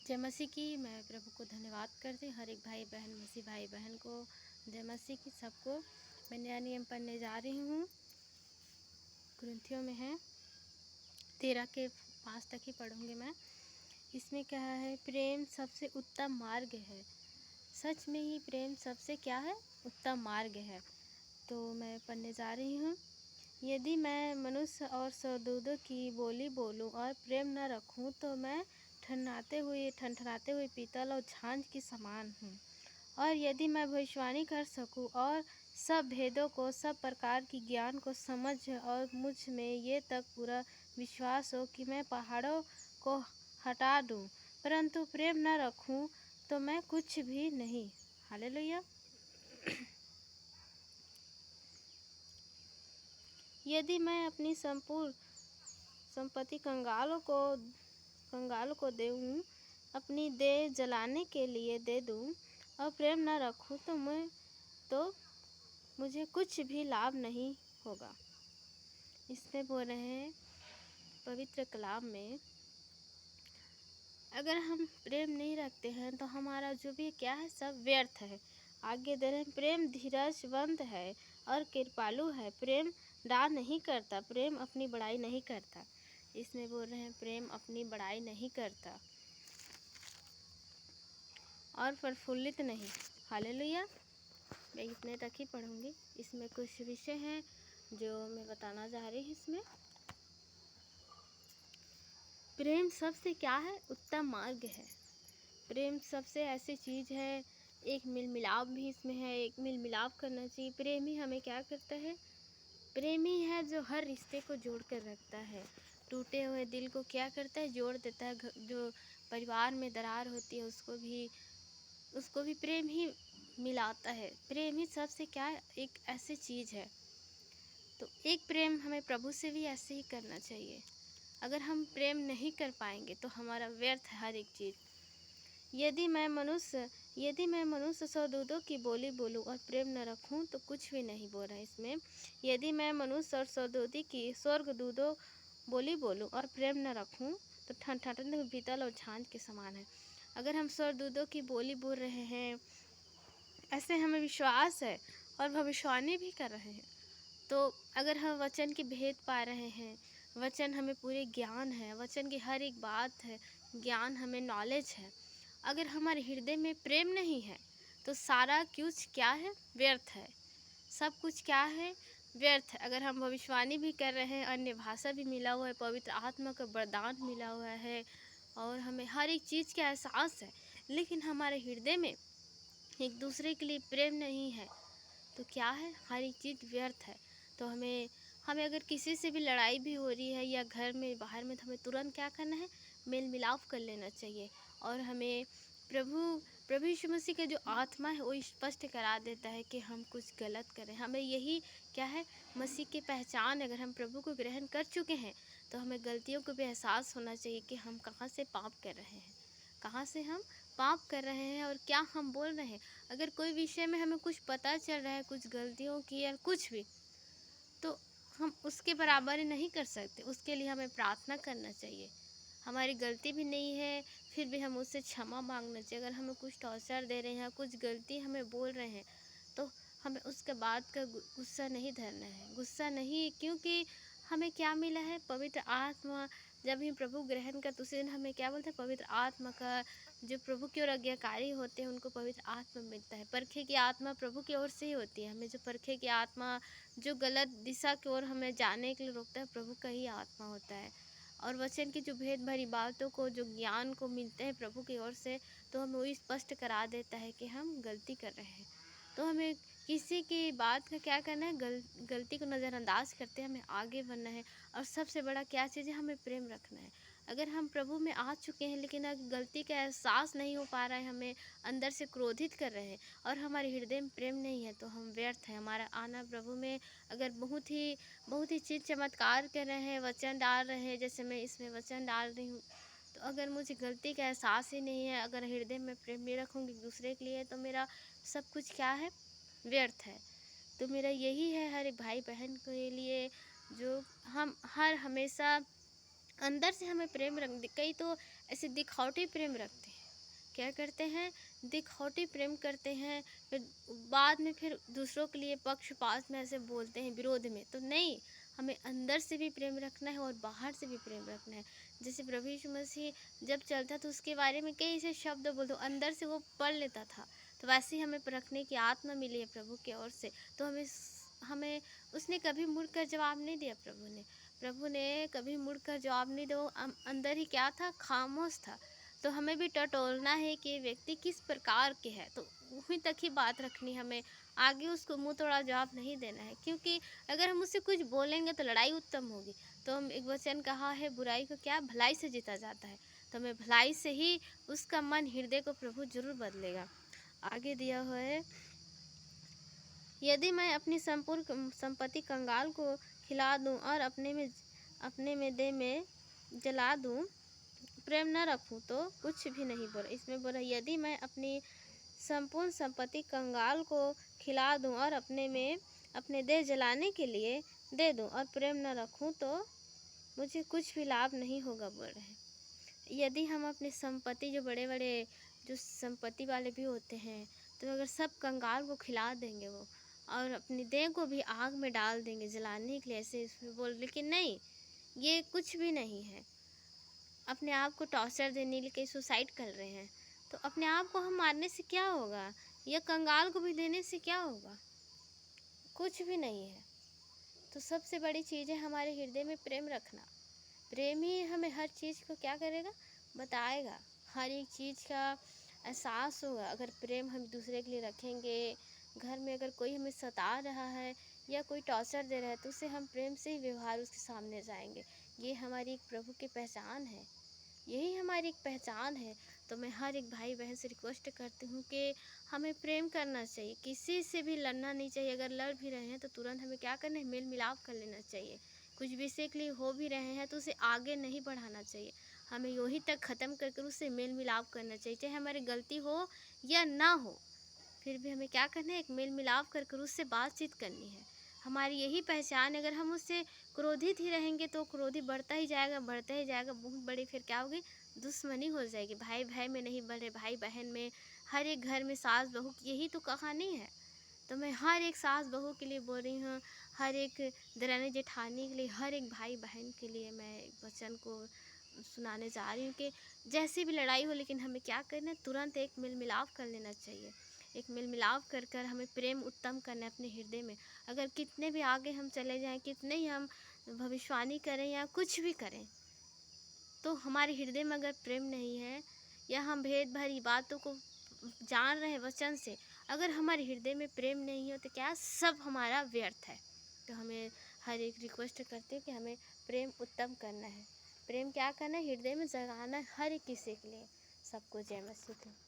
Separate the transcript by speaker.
Speaker 1: जय मसीह की। मैं प्रभु को धन्यवाद करती हूँ। हर एक भाई बहन मसीह भाई बहन को जय मसीह की सबको। मैं नया नियम पढ़ने जा रही हूँ। कुरिन्थियों में है 13 के 5 तक ही पढ़ूँगी मैं। इसमें क्या है, प्रेम सबसे उत्तम मार्ग है। सच में ही प्रेम सबसे क्या है, उत्तम मार्ग है। तो मैं पढ़ने जा रही हूँ। यदि मैं मनुष्य और स्वर्गदूतों की बोली बोलूं और प्रेम न रखूं तो मैं ठनठनाते हुए पीतल और झांझ की समान हूँ। और यदि मैं भविष्यवाणी कर सकूं और सब भेदों को, सब प्रकार की ज्ञान को समझ और मुझ में ये तक पूरा विश्वास हो कि मैं पहाड़ों को हटा दूं, परंतु प्रेम न रखूं तो मैं कुछ भी नहीं। हालेलुया। यदि मैं अपनी संपूर्ण संपत्ति कंगालों को दूँ, अपनी देह जलाने के लिए दे दूँ और प्रेम न रखूँ तो मुझे कुछ भी लाभ नहीं होगा। इसमें बोल रहे हैं पवित्र कलाम में, अगर हम प्रेम नहीं रखते हैं तो हमारा जो भी क्या है सब व्यर्थ है। आगे दे रहे हैं, प्रेम धीरजवंत है और कृपालु है, प्रेम डाह नहीं करता, प्रेम अपनी बड़ाई नहीं करता। इसमें बोल रहे हैं प्रेम अपनी बड़ाई नहीं करता और प्रफुल्लित नहीं। हालेलुया। मैं इतने तक ही पढ़ूंगी। इसमें कुछ विषय हैं जो मैं बताना चाह रही हूँ। इसमें प्रेम सबसे क्या है, उत्तम मार्ग है। प्रेम सबसे ऐसी चीज़ है, एक मिल मिलाप भी इसमें है, एक मिल मिलाप करना चाहिए। प्रेम ही हमें क्या करता है, प्रेम ही है जो हर रिश्ते को जोड़ कर रखता है। टूटे हुए दिल को क्या करता है, जोड़ देता है। जो परिवार में दरार होती है उसको भी प्रेम ही मिलाता है। प्रेम ही सबसे क्या है, एक ऐसी चीज़ है। तो एक प्रेम हमें प्रभु से भी ऐसे ही करना चाहिए। अगर हम प्रेम नहीं कर पाएंगे तो हमारा व्यर्थ है हर एक चीज़। यदि मैं मनुष्य स्वर्गदूतों की बोली बोलूं और प्रेम न रखूं तो कुछ भी नहीं। बोल रहा है इसमें, यदि मैं मनुष्य और स्वर्गदूतों बोली बोलूं और प्रेम न रखूं तो ठनठनाते पीतल और झांझ के समान है। अगर हम स्वर्गदूतों की बोली बोल रहे हैं, ऐसे हमें विश्वास है और भविष्यवाणी भी कर रहे हैं, तो अगर हम वचन के भेद पा रहे हैं, वचन हमें पूरे ज्ञान है, वचन की हर एक बात है, ज्ञान हमें नॉलेज है, अगर हमारे हृदय में प्रेम नहीं है तो सारा कुछ क्या है, व्यर्थ है। सब कुछ क्या है, व्यर्थ है। अगर हम भविष्यवाणी भी कर रहे हैं, अन्य भाषा भी मिला हुआ है, पवित्र आत्मा का वरदान मिला हुआ है और हमें हर एक चीज़ का एहसास है, लेकिन हमारे हृदय में एक दूसरे के लिए प्रेम नहीं है तो क्या है, हर एक चीज़ व्यर्थ है। तो हमें अगर किसी से भी लड़ाई भी हो रही है या घर में बाहर में, तो हमें तुरंत क्या करना है, मेल मिलाप कर लेना चाहिए। और हमें प्रभु यीशु मसीह का जो आत्मा है वो स्पष्ट करा देता है कि हम कुछ गलत करें। हमें यही क्या है, मसीह की पहचान। अगर हम प्रभु को ग्रहण कर चुके हैं तो हमें गलतियों को भी एहसास होना चाहिए कि हम कहाँ से पाप कर रहे हैं, कहाँ से हम पाप कर रहे हैं और क्या हम बोल रहे हैं। अगर कोई विषय में हमें कुछ पता चल रहा है, कुछ गलतियों की या कुछ भी, तो हम उसके बराबर नहीं कर सकते। उसके लिए हमें प्रार्थना करना चाहिए। हमारी गलती भी नहीं है फिर भी हम उससे क्षमा मांगना चाहिए। अगर हमें कुछ टॉर्चर दे रहे हैं, कुछ गलती हमें बोल रहे हैं, तो हमें उसके बाद का गुस्सा नहीं धरना है। गुस्सा नहीं, क्योंकि हमें क्या मिला है, पवित्र आत्मा। जब ही प्रभु ग्रहण करते उसी दिन हमें क्या बोलते हैं, पवित्र आत्मा का। जो प्रभु की ओर आज्ञाकारी होते हैं उनको पवित्र आत्मा मिलता है। परखे की आत्मा प्रभु की ओर से ही होती है। हमें जो परखे की आत्मा, जो गलत दिशा की ओर हमें जाने के लिए रोकता है, प्रभु का ही आत्मा होता है। और वचन की जो भेद भरी बातों को, जो ज्ञान को मिलते हैं प्रभु की ओर से, तो हमें वही स्पष्ट करा देता है कि हम गलती कर रहे हैं। तो हमें किसी की बात का क्या करना है, गलती को नज़रअंदाज करते हमें आगे बढ़ना है। और सबसे बड़ा क्या चीज़ है, हमें प्रेम रखना है। अगर हम प्रभु में आ चुके हैं लेकिन अगर गलती का एहसास नहीं हो पा रहा है, हमें अंदर से क्रोधित कर रहे हैं और हमारे हृदय में प्रेम नहीं है, तो हम व्यर्थ है। हमारा आना प्रभु में, अगर बहुत ही चीज़ चमत्कार कर रहे हैं, वचन डाल रहे हैं, जैसे मैं इसमें वचन डाल रही हूँ, तो अगर मुझे गलती का एहसास ही नहीं है, अगर हृदय में प्रेम नहीं रखूँगी दूसरे के लिए, तो मेरा सब कुछ क्या है, व्यर्थ है। तो मेरा यही है हर एक भाई बहन के लिए, जो हम हमेशा अंदर से हमें प्रेम रख। कई तो ऐसे दिखावटी प्रेम रखते हैं, क्या करते हैं, दिखौटी प्रेम करते हैं, फिर बाद में फिर दूसरों के लिए पक्षपात में ऐसे बोलते हैं विरोध में। तो नहीं, हमें अंदर से भी प्रेम रखना है और बाहर से भी प्रेम रखना है। जैसे प्रभु यीशु मसीह जब चलता तो उसके बारे में कई ऐसे शब्द बोल दो, अंदर से वो पढ़ लेता था। तो वैसे ही हमें परखने की आत्मा मिली है प्रभु की ओर से। तो हमें उसने कभी मुड़कर जवाब नहीं दिया। प्रभु ने कभी मुड़कर जवाब नहीं दिया। वो अंदर ही क्या था, खामोश था। तो हमें भी टटोलना है कि ये व्यक्ति किस प्रकार के है, तो वहीं तक ही बात रखनी, हमें आगे उसको मुंह तोड़ा जवाब नहीं देना है। क्योंकि अगर हम उससे कुछ बोलेंगे तो लड़ाई उत्तम होगी। तो हम एक वचन कहा है, बुराई को क्या भलाई से जीता जाता है। तो हमें भलाई से ही उसका मन हृदय को प्रभु जरूर बदलेगा। आगे दिया हुआ है, यदि मैं अपनी संपूर्ण संपत्ति कंगाल को खिला दूं और अपने में दे में जला दूं, प्रेम न रखूं तो कुछ भी नहीं। बोला इसमें, बोला यदि मैं अपनी संपूर्ण संपत्ति कंगाल को खिला दूं और अपने देह जलाने के लिए दे दूं और प्रेम न रखूं तो मुझे कुछ भी लाभ नहीं होगा। बोल रहे हैं, यदि हम अपनी संपत्ति, जो बड़े बड़े जो संपत्ति वाले भी होते हैं, तो अगर सब कंगाल को खिला देंगे वो, और अपनी देह को भी आग में डाल देंगे जलाने के लिए, ऐसे इसमें बोल, लेकिन नहीं, ये कुछ भी नहीं है। अपने आप को टॉर्चर देने के लिए सुसाइड कर रहे हैं। तो अपने आप को हम मारने से क्या होगा, या कंगाल को भी देने से क्या होगा, कुछ भी नहीं है। तो सबसे बड़ी चीज़ है हमारे हृदय में प्रेम रखना। प्रेम ही हमें हर चीज़ को क्या करेगा, बताएगा, हर एक चीज़ का एहसास होगा। अगर प्रेम हम दूसरे के लिए रखेंगे, घर में अगर कोई हमें सता रहा है या कोई टॉर्चर दे रहा है, तो उसे हम प्रेम से ही व्यवहार उसके सामने जाएंगे। ये हमारी एक प्रभु की पहचान है, यही हमारी एक पहचान है। तो मैं हर एक भाई बहन से रिक्वेस्ट करती हूँ कि हमें प्रेम करना चाहिए, किसी से भी लड़ना नहीं चाहिए। अगर लड़ भी रहे हैं तो तुरंत हमें क्या करना है, मेल मिलाप कर लेना चाहिए। कुछ विषय के लिए हो भी रहे हैं तो उसे आगे नहीं बढ़ाना चाहिए, हमें यहीं तक ख़त्म करके उससे मेल मिलाप करना चाहिए। चाहे हमारी गलती हो या ना हो, फिर भी हमें क्या करना है, एक मेल मिलाप कर उससे बातचीत करनी है। हमारी यही पहचान। अगर हम उससे क्रोधित ही रहेंगे तो क्रोधी बढ़ता ही जाएगा, बढ़ता ही जाएगा, बहुत बड़ी फिर क्या होगी, दुश्मनी हो जाएगी। भाई भाई में नहीं बढ़े, भाई बहन में, हर एक घर में सास बहू, यही तो कहानी है। तो मैं हर एक सास बहू के लिए बोल रही हूँ, हर एक दरानी जेठानी के लिए, हर एक भाई बहन के लिए मैं वचन को सुनाने जा रही हूँ कि जैसी भी लड़ाई हो, लेकिन हमें क्या करना है, तुरंत एक मेल मिलाप कर लेना चाहिए। एक मेल मिलाप कर हमें प्रेम उत्तम करना है अपने हृदय में। अगर कितने भी आगे हम चले जाएं, कितने ही हम भविष्यवाणी करें या कुछ भी करें, तो हमारे हृदय में अगर प्रेम नहीं है, या हम भेद भरी बातों को जान रहे हैं वचन से, अगर हमारे हृदय में प्रेम नहीं हो तो क्या सब हमारा व्यर्थ है। तो हमें हर एक रिक्वेस्ट करते हैं कि हमें प्रेम उत्तम करना है। प्रेम क्या करना है, हृदय में जगाना है हर एक किसी के लिए। सबको जय मसीह।